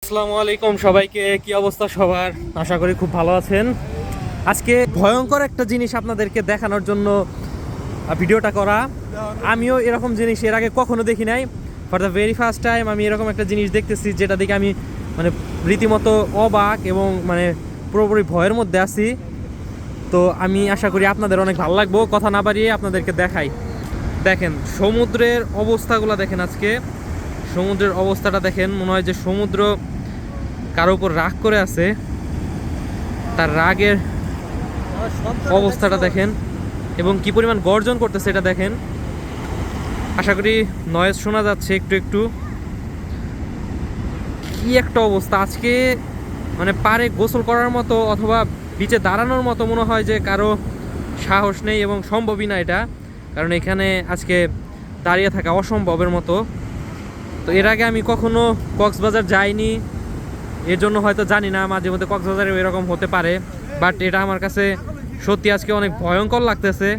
আসসালামু আলাইকুম সবাইকে, কি অবস্থা সবার? আশা করি খুব ভালো আছেন। আজকে ভয়ঙ্কর একটা জিনিস আপনাদেরকে দেখানোর জন্য ভিডিওটা করা। আমিও এরকম জিনিস এর আগে কখনো দেখি নাই। For the very first time আমি এরকম একটা জিনিস দেখতেছি, যেটা দেখে আমি মানে রীতিমতো অবাক এবং মানে পুরোপুরি ভয়ের মধ্যে আছি। তো আমি আশা করি আপনাদের অনেক ভালো লাগবো। কথা না বাড়িয়ে আপনাদেরকে দেখাই। দেখেন সমুদ্রের অবস্থাগুলো, দেখেন আজকে সমুদ্রের অবস্থাটা দেখেন। মনে হয় যে সমুদ্র কারো উপর রাগ করে আছে। তার রাগের অবস্থাটা দেখেন এবং কি পরিমাণ গর্জন করতেছে এটা দেখেন। আশা করি নয়েজ শোনা যাচ্ছে একটু একটু। কি একটা অবস্থা আজকে, মানে পারে গোসল করার মতো অথবা বিচে দাঁড়ানোর মতো মনে হয় যে কারো সাহস নেই এবং সম্ভবই না এটা। কারণ এখানে আজকে দাঁড়িয়ে থাকা অসম্ভবের মতো। তো এর আগে আমি কখনো কক্সবাজার যাইনি, এর জন্য হয়তো জানি না মাঝে মধ্যে কক্সবাজারে এরকম হতে পারে। বাট এটা আমার কাছে সত্যি আজকে অনেক ভয়ঙ্কর লাগতেছে।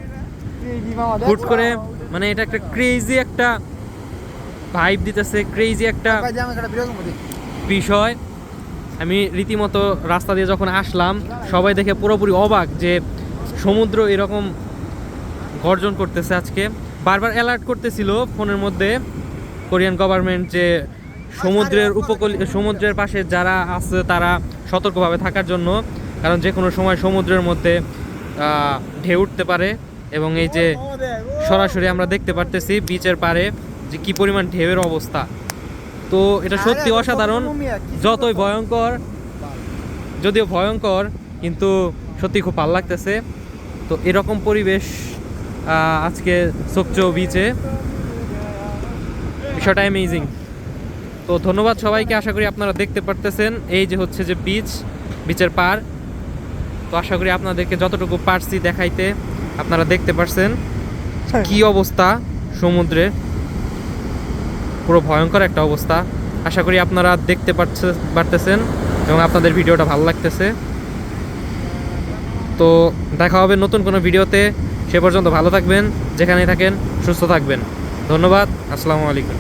হুট করে মানে এটা একটা ক্রেজি একটা ভাইব দিতেছে, ক্রেজি একটা বিষয়। আমি রীতিমতো রাস্তা দিয়ে যখন আসলাম, সবাই দেখে পুরোপুরি অবাক যে সমুদ্র এরকম গর্জন করতেছে আজকে। বারবার অ্যালার্ট করতেছিল ফোনের মধ্যে কোরিয়ান গভর্নমেন্ট যে সমুদ্রের সমুদ্রের পাশে যারা আছে তারা সতর্কভাবে থাকার জন্য। কারণ যে কোনো সময় সমুদ্রের মধ্যে ঢেউ উঠতে পারে। এবং এই যে সরাসরি আমরা দেখতে পারতেছি বিচের পাড়ে যে কি পরিমাণ ঢেউয়ের অবস্থা। তো এটা সত্যি অসাধারণ। যতই ভয়ঙ্কর, যদিও ভয়ঙ্কর, কিন্তু সত্যি খুব ভালো লাগতেছে। তো এরকম পরিবেশ আজকে সোকচো বিচে, বিষয়টা অ্যামেজিং। তো ধন্যবাদ সবাইকে। আশা করি আপনারা দেখতে পারতেছেন এই যে হচ্ছে যে বিচের পার। তো আশা করি আপনাদেরকে যতটুকু পারছি দেখাইতে আপনারা দেখতে পারছেন কি অবস্থা সমুদ্রে। পুরো ভয়ঙ্কর একটা অবস্থা। আশা করি আপনারা দেখতে পারতেছেন এবং আপনাদের ভিডিওটা ভালো লাগতেছে। তো দেখা হবে নতুন কোনো ভিডিওতে। সে পর্যন্ত ভালো থাকবেন, যেখানেই থাকেন সুস্থ থাকবেন। ধন্যবাদ। আসসালামু আলাইকুম।